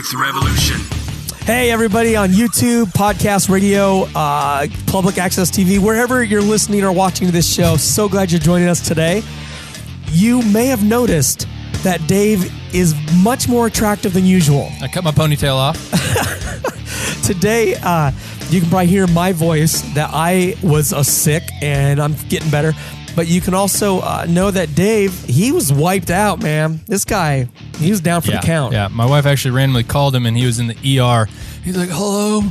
Youth Revolution. Hey, everybody on YouTube, podcast, radio, public access TV, wherever you're listening or watching this show, so glad you're joining us today. You may have noticed that Dave is much more attractive than usual. I cut my ponytail off. Today, you can probably hear my voice that I was sick and I'm getting better. But you can also know that Dave, he was wiped out, man. This guy, he was down for the count. Yeah, my wife actually randomly called him and he was in the ER. He's like, hello?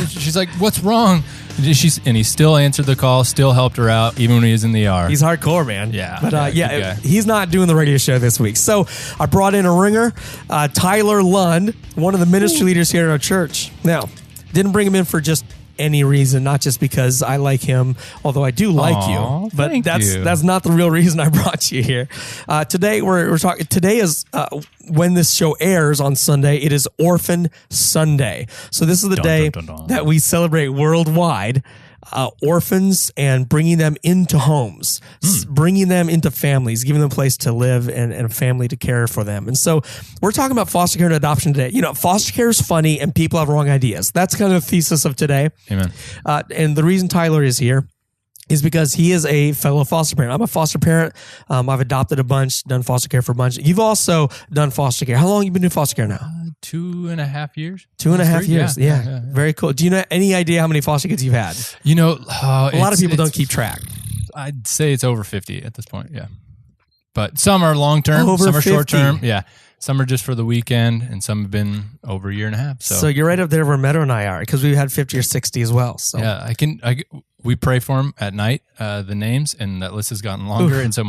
She's like, what's wrong? And he still answered the call, still helped her out, even when he was in the ER. He's hardcore, man. Yeah. But he's not doing the radio show this week. So I brought in a ringer, Tyler Lund, one of the ministry leaders here at our church. Now, didn't bring him in for just any reason, not just because I like him, although I do like you, but that's not the real reason I brought you here. Today we're talking. Today is when this show airs on Sunday. It is Orphan Sunday, so this is the day that we celebrate worldwide orphans and bringing them into homes, bringing them into families, giving them a place to live and a family to care for them. And so we're talking about foster care and adoption today. You know, foster care is funny and people have wrong ideas. That's kind of the thesis of today. Amen. And the reason Tyler is here is because he is a fellow foster parent. I'm a foster parent. I've adopted a bunch, done foster care for a bunch. You've also done foster care. How long have you been doing foster care now? 2.5 years. 2.5 years. Yeah. Very cool. Do you know any idea how many foster kids you've had? You know, a lot of people don't keep track. I'd say it's over 50 at this point. Yeah. But some are long-term, over some are 50. short-term. Yeah. Some are just for the weekend, and some have been over a year and a half. So you're right up there where Meadow and I are, because we had 50 or 60 as well. So yeah, we pray for them at night, the names, and that list has gotten longer. And so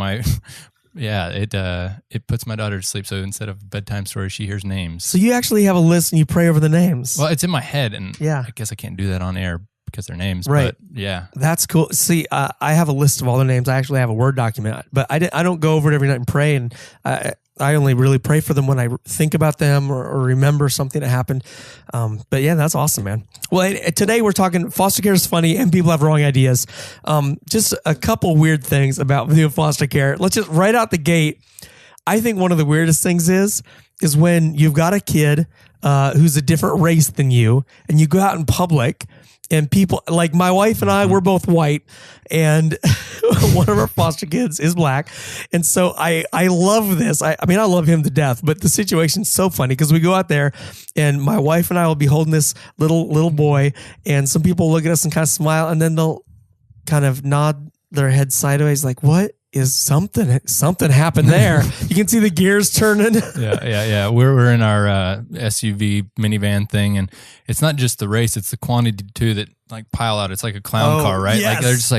it puts my daughter to sleep. So instead of bedtime stories, she hears names. So you actually have a list and you pray over the names. Well, it's in my head, and I guess I can't do that on air because they're names. Right. But yeah. That's cool. See, I have a list of all their names. I actually have a Word document, but I don't go over it every night and pray. And I only really pray for them when I think about them or remember something that happened. But yeah, that's awesome, man. Well, today we're talking foster care is funny and people have wrong ideas. Just a couple weird things about doing foster care. Let's just right out the gate. I think one of the weirdest things is when you've got a kid who's a different race than you and you go out in public and people like my wife and I, we're both white and one of our foster kids is black. And so I love this. I mean, I love him to death, but the situation's so funny because we go out there and my wife and I will be holding this little boy and some people look at us and kind of smile and then they'll kind of nod their head sideways like, what? Is something happened there? You can see the gears turning. Yeah. We're in our SUV minivan thing, and it's not just the race; it's the quantity too that like pile out. It's like a clown car, right? Yes. Like they're just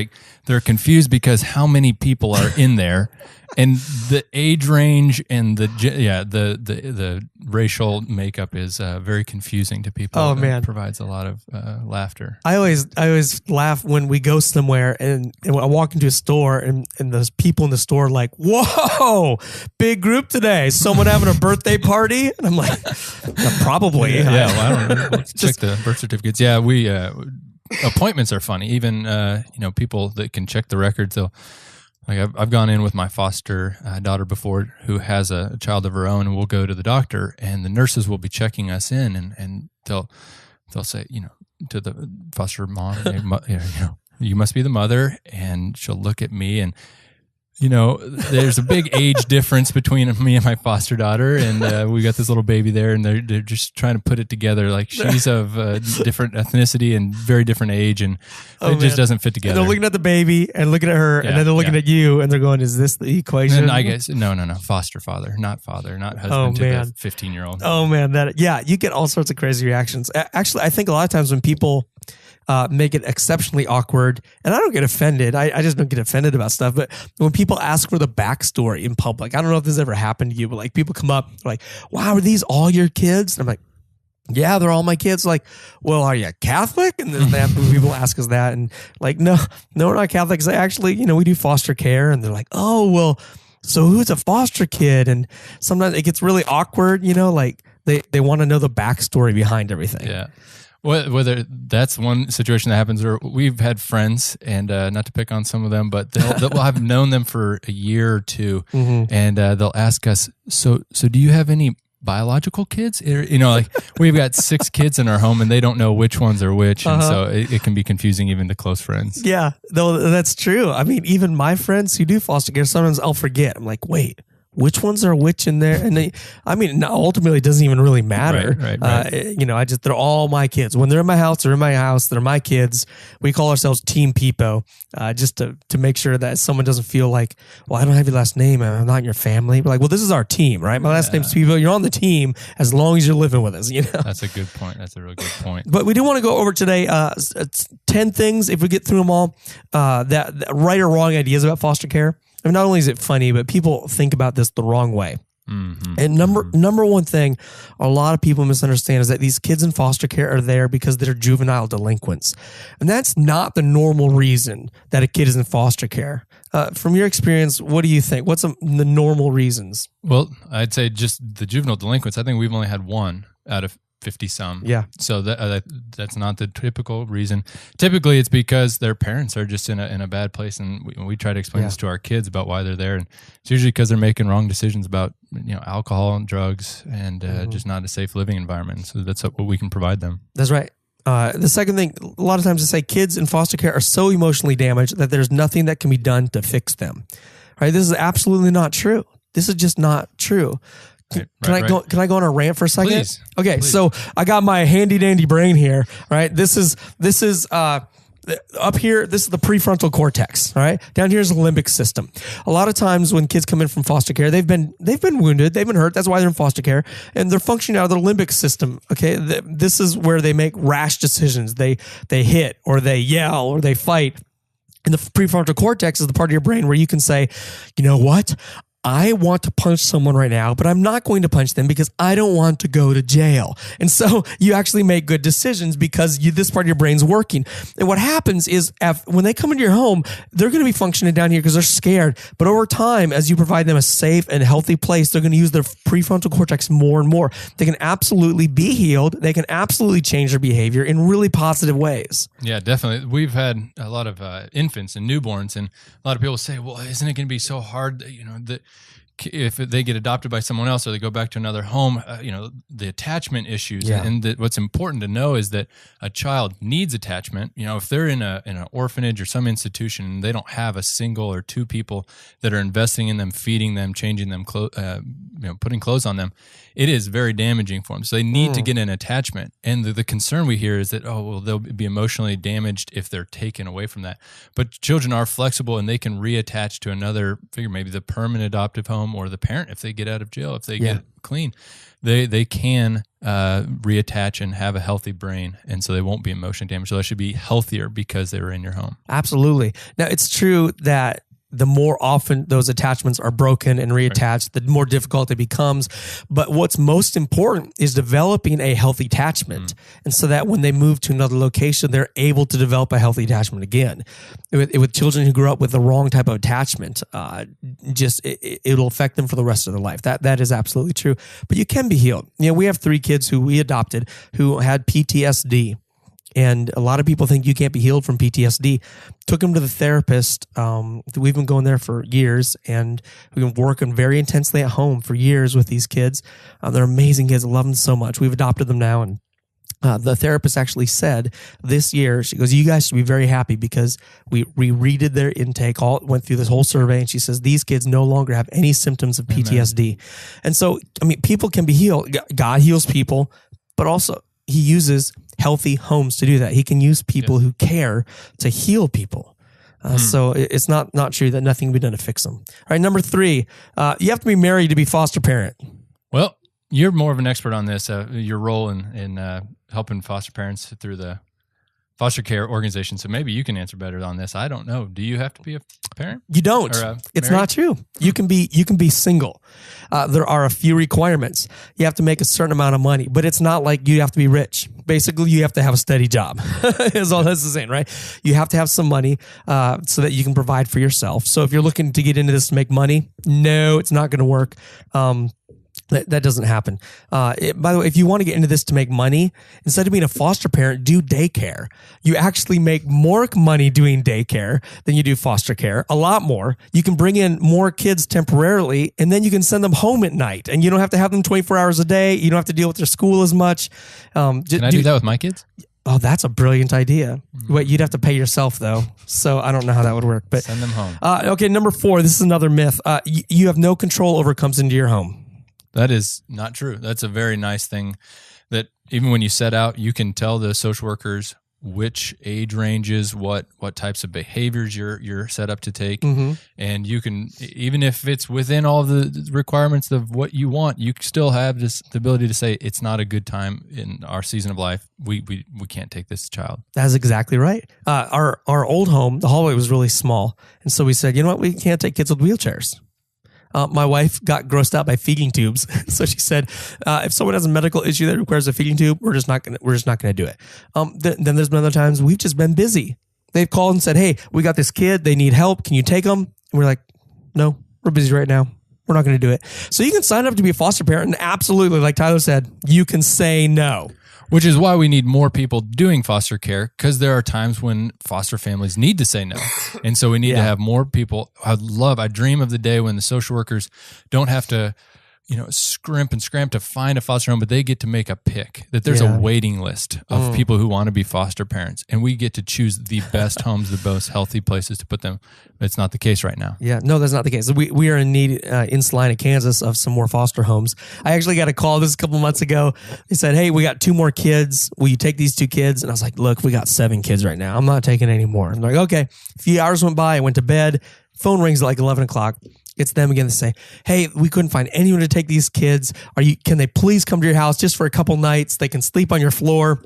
they're confused because how many people are in there, and the age range and the racial makeup is very confusing to people. Oh man, it provides a lot of laughter. I always laugh when we go somewhere and when I walk into a store and those people in the store are like, whoa, big group today. Someone having a birthday party? And I'm like, probably. Yeah, well, I don't know. Let's check the birth certificates. Yeah, we appointments are funny. Even people that can check the records. I've gone in with my foster daughter before, who has a child of her own, and we'll go to the doctor, and the nurses will be checking us in, and they'll say, to the foster mom, you must be the mother, and she'll look at me and. There's a big age difference between me and my foster daughter, and we got this little baby there, and they're just trying to put it together. Like she's of different ethnicity and very different age, and it just doesn't fit together. And they're looking at the baby and looking at her, and then they're looking at you, and they're going, "Is this the equation?" And I guess no, foster father, not husband to the 15-year-old. Oh man, you get all sorts of crazy reactions. Actually, I think a lot of times when people make it exceptionally awkward. And I don't get offended. I just don't get offended about stuff. But when people ask for the backstory in public, I don't know if this ever happened to you, but like people come up like, wow, are these all your kids? And I'm like, yeah, they're all my kids. Like, well, are you Catholic? And then people ask us that. And like, no, we're not Catholics. Actually, we do foster care. And they're like, oh, well, so who's a foster kid? And sometimes it gets really awkward, like they want to know the backstory behind everything. Yeah. Whether that's one situation that happens, or we've had friends, and not to pick on some of them, but they'll have known them for a year or two, and they'll ask us, so do you have any biological kids. Like we've got 6 kids in our home and they don't know which ones are which. And so it can be confusing even to close friends. Yeah, though that's true. I mean, even my friends who do foster care, sometimes I'll forget. I'm like, wait, which ones are which in there? And ultimately, it doesn't even really matter. Right. They're all my kids. When they're in my house, they're in my house. They're my kids. We call ourselves Team Peepo, just to make sure that someone doesn't feel like, well, I don't have your last name. I'm not in your family. We're like, well, this is our team, right? My last name's Peepo. You're on the team as long as you're living with us. That's a good point. That's a real good point. But we do want to go over today 10 things, if we get through them all, that right or wrong ideas about foster care. I mean, not only is it funny, but people think about this the wrong way. Mm-hmm. And number one thing a lot of people misunderstand is that these kids in foster care are there because they're juvenile delinquents. And that's not the normal reason that a kid is in foster care. From your experience, what do you think? What's the normal reasons? Well, I'd say just the juvenile delinquents. I think we've only had one out of 50 some. Yeah. So that's not the typical reason. Typically, it's because their parents are just in a bad place, and we try to explain this to our kids about why they're there, and it's usually because they're making wrong decisions about alcohol and drugs and just not a safe living environment. So that's what we can provide them. That's right. The second thing, a lot of times they say kids in foster care are so emotionally damaged that there's nothing that can be done to fix them. Right? This is absolutely not true. This is just not true. Can I go on a rant for a second? Please. Okay, Please. So I got my handy dandy brain here, right? This is up here. This is the prefrontal cortex, right? Down here is the limbic system. A lot of times when kids come in from foster care, they've been wounded, they've been hurt. That's why they're in foster care, and they're functioning out of their limbic system. Okay, this is where they make rash decisions. They hit or they yell or they fight. And the prefrontal cortex is the part of your brain where you can say, you know what? I want to punch someone right now, but I'm not going to punch them because I don't want to go to jail. And so you actually make good decisions because this part of your brain's working. And what happens is when they come into your home, they're going to be functioning down here because they're scared. But over time, as you provide them a safe and healthy place, they're going to use their prefrontal cortex more and more. They can absolutely be healed. They can absolutely change their behavior in really positive ways. Yeah, definitely. We've had a lot of infants and newborns, and a lot of people say, well, isn't it going to be so hard, that if they get adopted by someone else or they go back to another home, the attachment issues. Yeah. And what's important to know is that a child needs attachment. If they're in an orphanage or some institution and they don't have a single or two people that are investing in them, feeding them, changing them, putting clothes on them, it is very damaging for them. So they need to get an attachment. And the concern we hear is that, they'll be emotionally damaged if they're taken away from that. But children are flexible and they can reattach to another figure, maybe the permanent adoptive home or the parent if they get out of jail, if they get clean. They can reattach and have a healthy brain, and so they won't be emotionally damaged. So they should be healthier because they were in your home. Absolutely. Now, it's true that the more often those attachments are broken and reattached, the more difficult it becomes. But what's most important is developing a healthy attachment. And so that when they move to another location, they're able to develop a healthy attachment again. With children who grew up with the wrong type of attachment, it'll affect them for the rest of their life. That is absolutely true. But you can be healed. We have 3 kids who we adopted who had PTSD. And a lot of people think you can't be healed from PTSD. Took them to the therapist. We've been going there for years, and we've been working very intensely at home for years with these kids. They're amazing kids. I love them so much. We've adopted them now, and the therapist actually said this year, she goes, you guys should be very happy because we redid their intake, went through this whole survey, and she says these kids no longer have any symptoms of PTSD. Amen. And so, people can be healed. God heals people, but also he uses healthy homes to do that. He can use people who care to heal people. So it's not true that nothing can be done to fix them. All right, number 3, you have to be married to be foster parent. Well, you're more of an expert on this. Your role in helping foster parents through the foster care organization. So maybe you can answer better on this. I don't know. Do you have to be a parent? You don't. It's not true. You can be single. There are a few requirements. You have to make a certain amount of money, but it's not like you have to be rich. Basically, you have to have a steady job is all this is saying, right? You have to have some money so that you can provide for yourself. So if you're looking to get into this to make money, no, it's not going to work. That doesn't happen. By the way, if you want to get into this to make money, instead of being a foster parent, do daycare. You actually make more money doing daycare than you do foster care, a lot more. You can bring in more kids temporarily, and then you can send them home at night, and you don't have to have them 24 hours a day. You don't have to deal with their school as much. Can I do that with my kids? Oh, that's a brilliant idea. Wait, you'd have to pay yourself though. So I don't know how that would work. But send them home. Okay, number 4, this is another myth. You have no control over what comes into your home. That is not true. That's a very nice thing that even when you set out, you can tell the social workers which age ranges, what types of behaviors you're set up to take. Mm-hmm. And you can, even if it's within all the requirements of what you want, you still have this the ability to say it's not a good time in our season of life. We can't take this child. That's exactly right. Our old home, the hallway was really small. And so we said, you know what? We can't take kids with wheelchairs. My wife got grossed out by feeding tubes, so she said, "If someone has a medical issue that requires a feeding tube, we're just not gonna do it." Then there's been other times we've just been busy. They've called and said, "Hey, we got this kid. They need help. Can you take them?" And we're like, "No, we're busy right now. We're not going to do it." So you can sign up to be a foster parent, and absolutely, like Tyler said, you can say no. Which is why we need more people doing foster care, because there are times when foster families need to say no. And so we need to have more people. I dream of the day when the social workers don't have to, scrimp and scram to find a foster home, but they get to make a pick, that there's a waiting list of people who want to be foster parents. And we get to choose the best homes, the most healthy places to put them. It's not the case right now. Yeah, no, that's not the case. We are in need in Salina, Kansas, of some more foster homes. I actually got a call a couple months ago. They said, "Hey, we got 2 more kids. Will you take these 2 kids?" And I was like, "Look, we got 7 kids right now. I'm not taking any more." I'm like, "Okay." A few hours went by. I went to bed. Phone rings at like 11 o'clock. It's them again to say, "Hey, we couldn't find anyone to take these kids. Can they please come to your house just for a couple nights? They can sleep on your floor."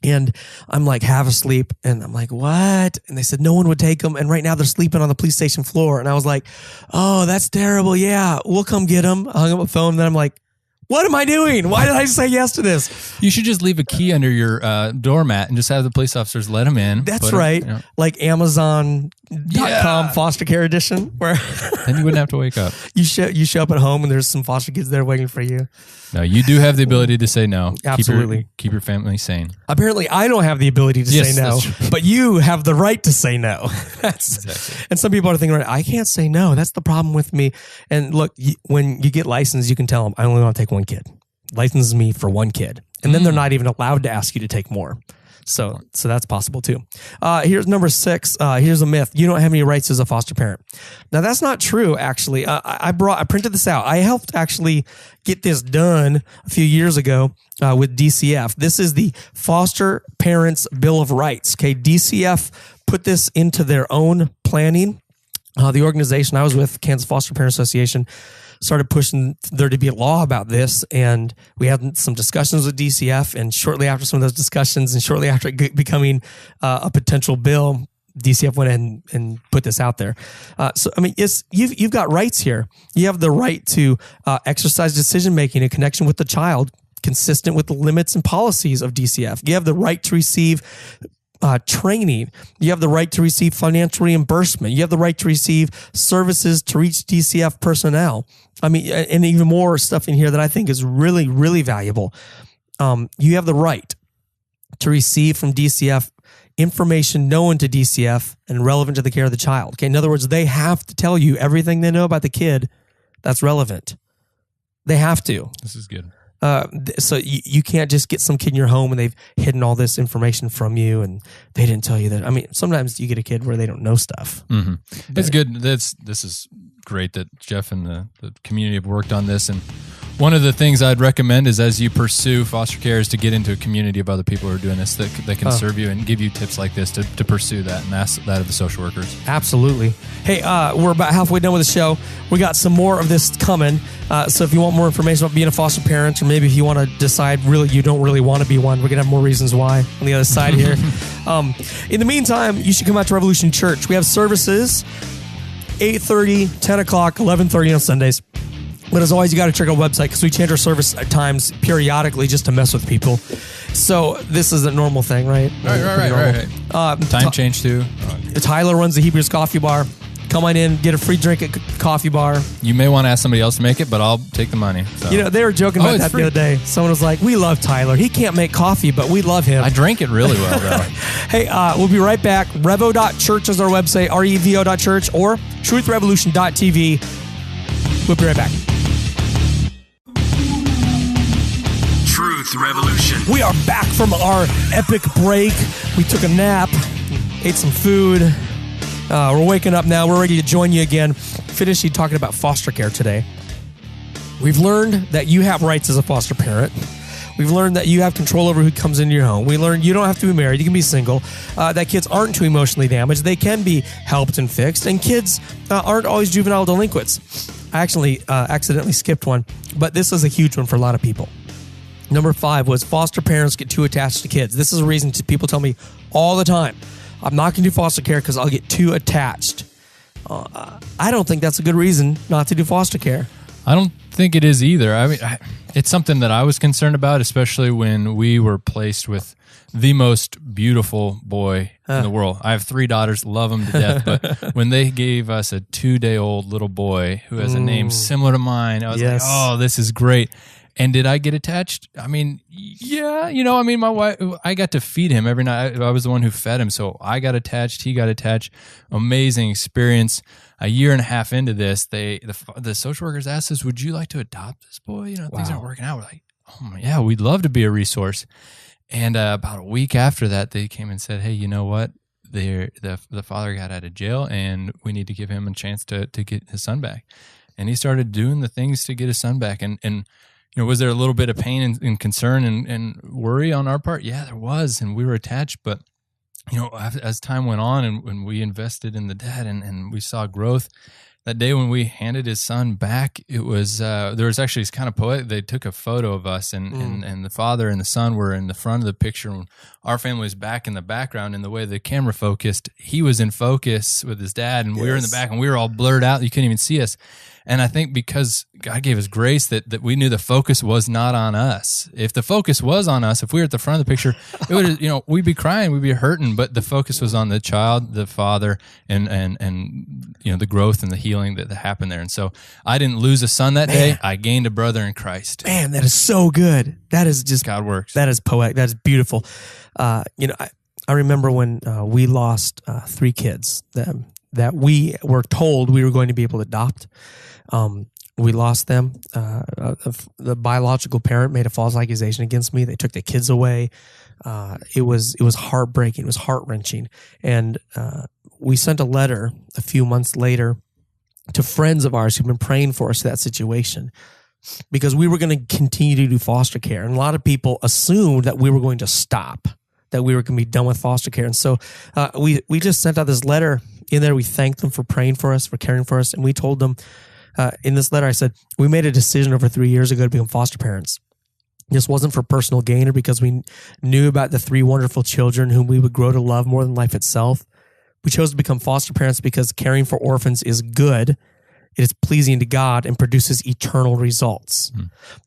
And I'm like half asleep, and I'm like, "What?" And they said no one would take them, and right now they're sleeping on the police station floor. And I was like, "Oh, that's terrible. Yeah, we'll come get them." I hung up the phone, and then I'm like, what am I doing? Why did I say yes to this? You should just leave a key under your doormat and just have the police officers let them in. That's right. Like Amazon.com foster care edition, where then you wouldn't have to wake up. You show up at home and there's some foster kids there waiting for you. No, you do have the ability to say no. Absolutely. Keep your family sane. Apparently, I don't have the ability to say no, but you have the right to say no. Exactly. And some people are thinking, I can't say no. That's the problem with me. And look, when you get licensed, you can tell them, I only want to take 1 kid. License me for 1 kid. And then they're not even allowed to ask you to take more. So that's possible too. Here's number 6. Here's a myth. You don't have any rights as a foster parent. Now that's not true. Actually, I printed this out. I helped actually get this done a few years ago with DCF. This is the Foster Parents Bill of Rights. Okay, DCF put this into their own planning. The organization I was with, Kansas Foster Parent Association, started pushing there to be a law about this, and we had some discussions with DCF, and shortly after some of those discussions and shortly after it becoming a potential bill, DCF went ahead and put this out there. So, I mean, you've got rights here. You have the right to exercise decision-making in connection with the child, consistent with the limits and policies of DCF. You have the right to receive training. You have the right to receive financial reimbursement. You have the right to receive services to reach DCF personnel. I mean, and even more stuff in here that I think is really, really valuable. You have the right to receive from DCF information known to DCF and relevant to the care of the child. Okay, in other words, they have to tell you everything they know about the kid that's relevant. They have to. This is good. So you can't just get some kid in your home and they've hidden all this information from you and they didn't tell you that. I mean, sometimes you get a kid where they don't know stuff. Mm-hmm. It's good. This is great that Jeff and the community have worked on this. And one of the things I'd recommend is as you pursue foster care is to get into a community of other people who are doing this that can serve you and give you tips like this to pursue that and ask that of the social workers. Absolutely. Hey, we're about halfway done with the show. We got some more of this coming. So if you want more information about being a foster parent, or maybe if you want to decide really you don't really want to be one, we're going to have more reasons why on the other side here. In the meantime, you should come out to Revolution Church. We have services 8:30, 10 o'clock, 11:30 on Sundays. But as always, you got to check our website because we change our service times periodically just to mess with people. So this is a normal thing, right? Right. Time change too. Tyler runs the Hebrews Coffee Bar. come on in, get a free drink at Coffee Bar. You may want to ask somebody else to make it, but I'll take the money. So. You know, they were joking about that free. the other day. Someone was like, we love Tyler. He can't make coffee, but we love him. I drank it really well, though. Hey, we'll be right back. Revo.church is our website, revo.church, or truthrevolution.tv. We'll be right back. Truth Revolution. We are back from our epic break. We took a nap, ate some food. We're waking up now. We're ready to join you again. Finishing talking about foster care today. We've learned that you have rights as a foster parent. We've learned that you have control over who comes into your home. We learned you don't have to be married. You can be single. That kids aren't too emotionally damaged. They can be helped and fixed. And kids aren't always juvenile delinquents. I actually accidentally skipped one, but this is a huge one for a lot of people. Number 5 was foster parents get too attached to kids. This is a reason people tell me all the time, I'm not going to do foster care because I'll get too attached. I don't think that's a good reason not to do foster care. I don't think it is either. I mean, it's something that I was concerned about, especially when we were placed with the most beautiful boy in the world. I have 3 daughters, love them to death, but when they gave us a 2-day-old little boy who has a name similar to mine, I was like, oh, this is great. And did I get attached? I mean, yeah, my wife, I got to feed him every night. I was the one who fed him. So I got attached. He got attached. Amazing experience. A year and a half into this, the social workers asked us, would you like to adopt this boy? Things aren't working out. We're like, oh my, yeah, we'd love to be a resource. And about a week after that, they came and said, hey, you know what? The father got out of jail and we need to give him a chance to get his son back. And he started doing the things to get his son back. And was there a little bit of pain and concern and worry on our part? Yeah, there was, and we were attached. But, as time went on and when we invested in the dad and we saw growth, that day when we handed his son back, it was, there was actually, it's kind of poetic. They took a photo of us and the father and the son were in the front of the picture. And our family was back in the background, and the way the camera focused, he was in focus with his dad and we were in the back and we were all blurred out. You couldn't even see us. And I think because God gave us grace that we knew the focus was not on us. If the focus was on us, if we were at the front of the picture, it would, we'd be crying, we'd be hurting, but the focus was on the child, the father, and the growth and the healing that happened there. And so I didn't lose a son that day. I gained a brother in Christ. Man, that is so good. That is just God works. That is poetic. That is beautiful. I remember when we lost 3 kids that we were told we were going to be able to adopt. We lost them. The biological parent made a false accusation against me. They took the kids away. It was heartbreaking. It was heart-wrenching. And we sent a letter a few months later to friends of ours who've been praying for us in that situation, because we were going to continue to do foster care. And a lot of people assumed that we were going to stop, that we were going to be done with foster care. And so we just sent out this letter. In there, we thanked them for praying for us, for caring for us. And we told them, in this letter, I said, we made a decision over 3 years ago to become foster parents. This wasn't for personal gain or because we knew about the 3 wonderful children whom we would grow to love more than life itself. We chose to become foster parents because caring for orphans is good. It is pleasing to God and produces eternal results.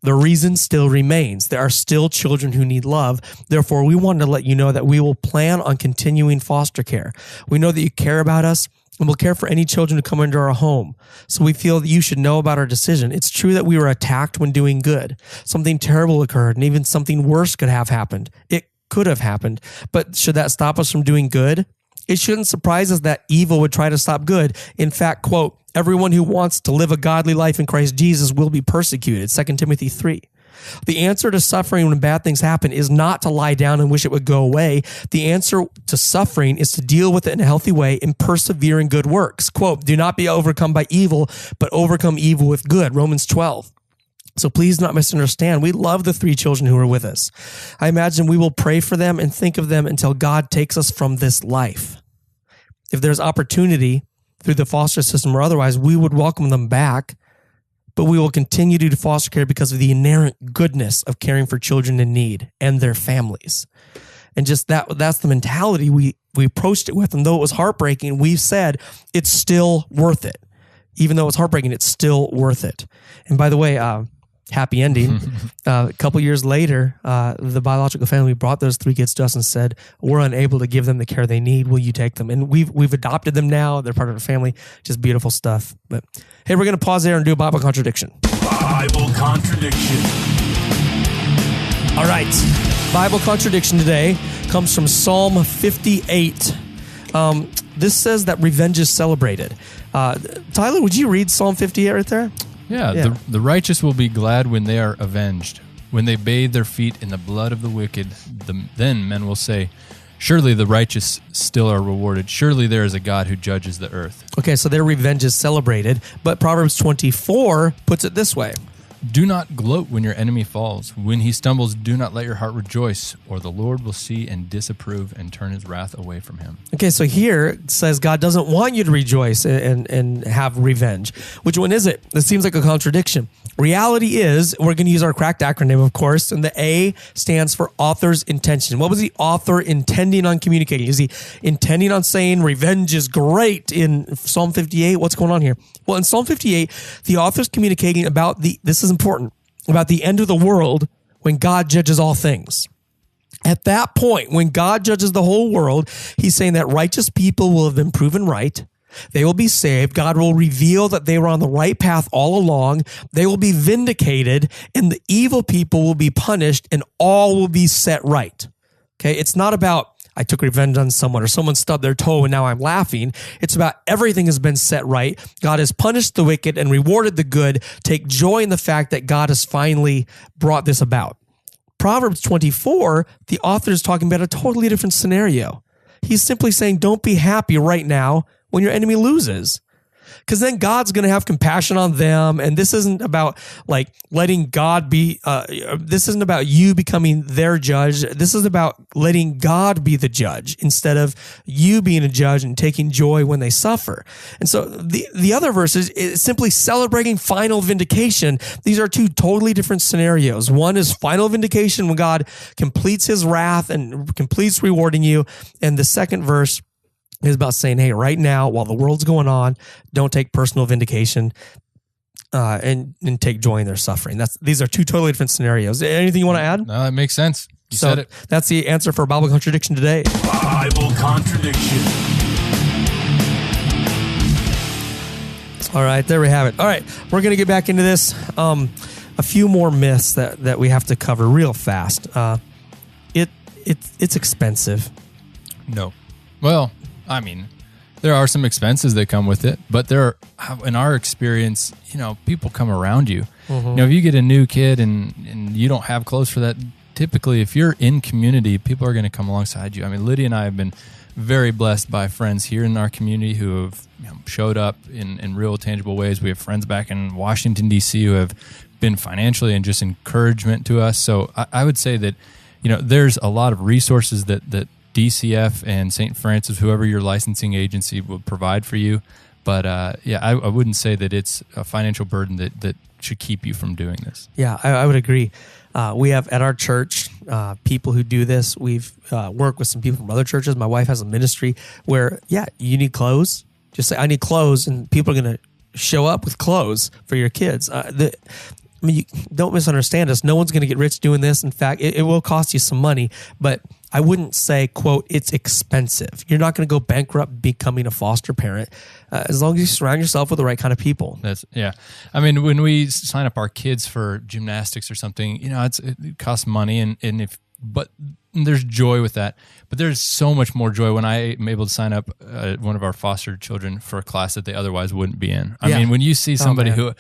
The reason still remains. There are still children who need love. Therefore, we wanted to let you know that we will plan on continuing foster care. We know that you care about us and will care for any children who come into our home. So we feel that you should know about our decision. It's true that we were attacked when doing good. Something terrible occurred, and even something worse could have happened. It could have happened. But should that stop us from doing good? It shouldn't surprise us that evil would try to stop good. In fact, quote, everyone who wants to live a godly life in Christ Jesus will be persecuted, 2 Timothy 3. The answer to suffering when bad things happen is not to lie down and wish it would go away. The answer to suffering is to deal with it in a healthy way and persevere in good works. Quote, do not be overcome by evil, but overcome evil with good, Romans 12. So please not misunderstand. We love the 3 children who are with us. I imagine we will pray for them and think of them until God takes us from this life. If there's opportunity through the foster system or otherwise, we would welcome them back, but we will continue to do foster care because of the inherent goodness of caring for children in need and their families. And just that's the mentality we approached it with. And though it was heartbreaking, we've said it's still worth it. Even though it's heartbreaking, it's still worth it. And by the way, happy ending. A couple years later, the biological family brought those 3 kids to us and said, we're unable to give them the care they need. Will you take them? And we've adopted them now. They're part of the family. Just beautiful stuff. But hey, we're going to pause there and do a Bible contradiction. Bible contradiction. All right. Bible contradiction today comes from Psalm 58. This says that revenge is celebrated. Tyler, would you read Psalm 58 right there? Yeah. The righteous will be glad when they are avenged. When they bathe their feet in the blood of the wicked, then men will say, surely the righteous still are rewarded. Surely there is a God who judges the earth. Okay, so their revenge is celebrated, but Proverbs 24 puts it this way. Do not gloat when your enemy falls. When he stumbles, do not let your heart rejoice, or the Lord will see and disapprove and turn his wrath away from him. Okay, so here it says God doesn't want you to rejoice and have revenge. Which one is it? This seems like a contradiction. Reality is, we're going to use our cracked acronym, of course, and the A stands for author's intention. What was the author intending on communicating? Is he intending on saying revenge is great in Psalm 58? What's going on here? Well, in Psalm 58, the author's communicating about this is important, about the end of the world when God judges all things. At that point, when God judges the whole world, he's saying that righteous people will have been proven right. They will be saved. God will reveal that they were on the right path all along. They will be vindicated, and the evil people will be punished, and all will be set right. Okay, it's not about I took revenge on someone or someone stubbed their toe and now I'm laughing. It's about everything has been set right. God has punished the wicked and rewarded the good. Take joy in the fact that God has finally brought this about. Proverbs 24, the author is talking about a totally different scenario. He's simply saying, don't be happy right now when your enemy loses. Because then God's going to have compassion on them. And this isn't about like letting God be, this isn't about you becoming their judge. This is about letting God be the judge instead of you being a judge and taking joy when they suffer. And so the other verse is simply celebrating final vindication. These are 2 totally different scenarios. One is final vindication when God completes his wrath and completes rewarding you. And the second verse is about saying, hey, right now, while the world's going on, don't take personal vindication and take joy in their suffering. These are 2 totally different scenarios. Anything you want to add? No, that makes sense. You said it. That's the answer for Bible contradiction today. Bible contradiction. All right, there we have it. All right, we're going to get back into this. A few more myths that we have to cover real fast. It's expensive. No. Well, I mean, there are some expenses that come with it, but in our experience, people come around you. Mm-hmm. If you get a new kid and you don't have clothes for that, typically if you're in community, people are going to come alongside you. I mean, Lydia and I have been very blessed by friends here in our community who have showed up in real tangible ways. We have friends back in Washington, D.C. who have been financially and just encouragement to us. So I would say that, there's a lot of resources that DCF and St. Francis, whoever your licensing agency will provide for you. But I wouldn't say that it's a financial burden that should keep you from doing this. Yeah, I would agree. We have at our church people who do this. We've worked with some people from other churches. My wife has a ministry where, you need clothes. Just say, I need clothes, and people are going to show up with clothes for your kids. You don't misunderstand us. No one's going to get rich doing this. In fact, it will cost you some money, but I wouldn't say, quote, it's expensive. You're not going to go bankrupt becoming a foster parent as long as you surround yourself with the right kind of people. I mean, when we sign up our kids for gymnastics or something, it costs money, but there's joy with that. But there's so much more joy when I am able to sign up one of our foster children for a class that they otherwise wouldn't be in. I mean, when you see somebody who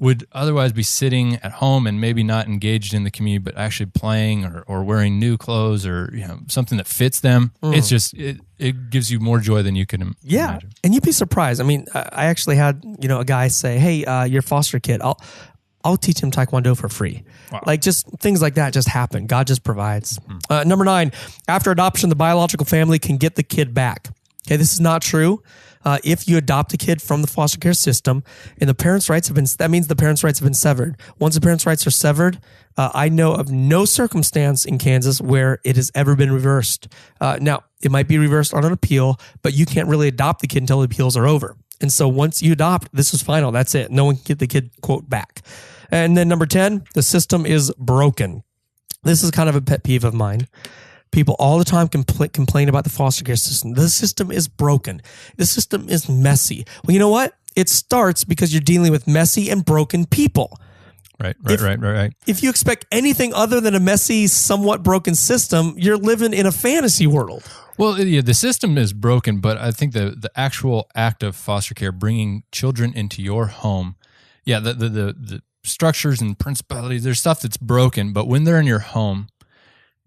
would otherwise be sitting at home and maybe not engaged in the community, but actually playing or wearing new clothes or something that fits them, it's just it gives you more joy than you can imagine. And you'd be surprised. I mean, I actually had a guy say, "Hey, your foster kid, I'll teach him Taekwondo for free." Wow. Like just things like that just happen. God just provides. Number 9, after adoption, the biological family can get the kid back. Okay, this is not true. If you adopt a kid from the foster care system and the parents' rights that means the parents' rights have been severed. Once the parents' rights are severed, I know of no circumstance in Kansas where it has ever been reversed. Now, it might be reversed on an appeal, but you can't really adopt the kid until the appeals are over. And so once you adopt, this is final. That's it. No one can get the kid, quote, back. And then number 10, the system is broken. This is kind of a pet peeve of mine. People all the time complain about the foster care system. The system is broken. The system is messy. Well, you know what? It starts because you're dealing with messy and broken people. Right. If you expect anything other than a messy, somewhat broken system, you're living in a fantasy world. Well, yeah, the system is broken, but I think the actual act of foster care, bringing children into your home, yeah, the structures and principalities, there's stuff that's broken, but when they're in your home,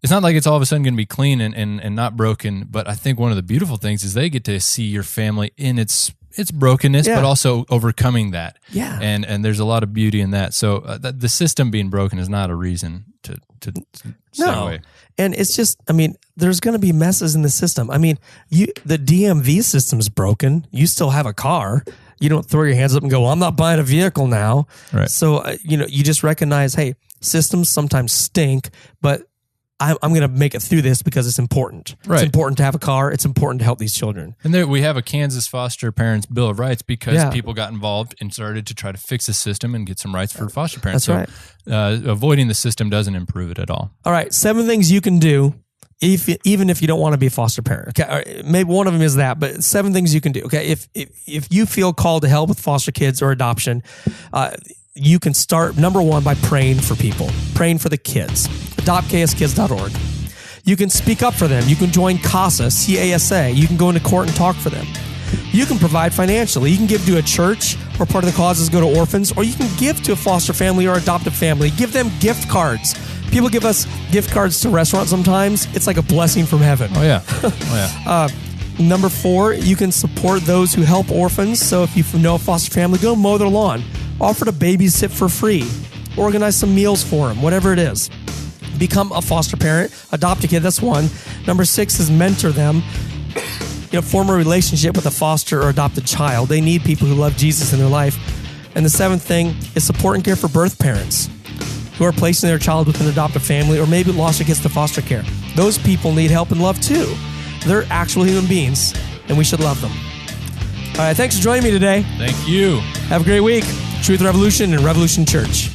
it's not like it's all of a sudden going to be clean and not broken. But I think one of the beautiful things is they get to see your family in its brokenness, but also overcoming that. Yeah. And there's a lot of beauty in that. So the system being broken is not a reason to stay away. And it's just, I mean, there's going to be messes in the system. I mean, the DMV system's broken. You still have a car. You don't throw your hands up and go, well, I'm not buying a vehicle now. Right. So, you just recognize, hey, systems sometimes stink, but I'm going to make it through this because it's important. Right. It's important to have a car. It's important to help these children. And there we have a Kansas Foster Parents Bill of Rights because people got involved and started to try to fix the system and get some rights for foster parents. That's right. Avoiding the system doesn't improve it at all. All right. 7 things you can do even if you don't want to be a foster parent. Okay. Maybe one of them is that, but 7 things you can do. Okay. If you feel called to help with foster kids or adoption, you can start, number 1, by praying for people, praying for the kids. AdoptKSKids.org. You can speak up for them. You can join CASA, C-A-S-A. You can go into court and talk for them. You can provide financially. You can give to a church, or part of the causes go to orphans, or you can give to a foster family or adoptive family. Give them gift cards. People give us gift cards to restaurants sometimes. It's like a blessing from heaven. Oh, yeah. Number 4, you can support those who help orphans. So if you know a foster family, go mow their lawn. Offer to babysit for free. Organize some meals for them, whatever it is. Become a foster parent. Adopt a kid, that's 1. Number 6 is mentor them. Form a relationship with a foster or adopted child. They need people who love Jesus in their life. And the 7th thing is support and care for birth parents who are placing their child with an adoptive family or maybe lost or gets to foster care. Those people need help and love too. They're actual human beings, and we should love them. All right, thanks for joining me today. Thank you. Have a great week. Truth Revolution and Revolution Church.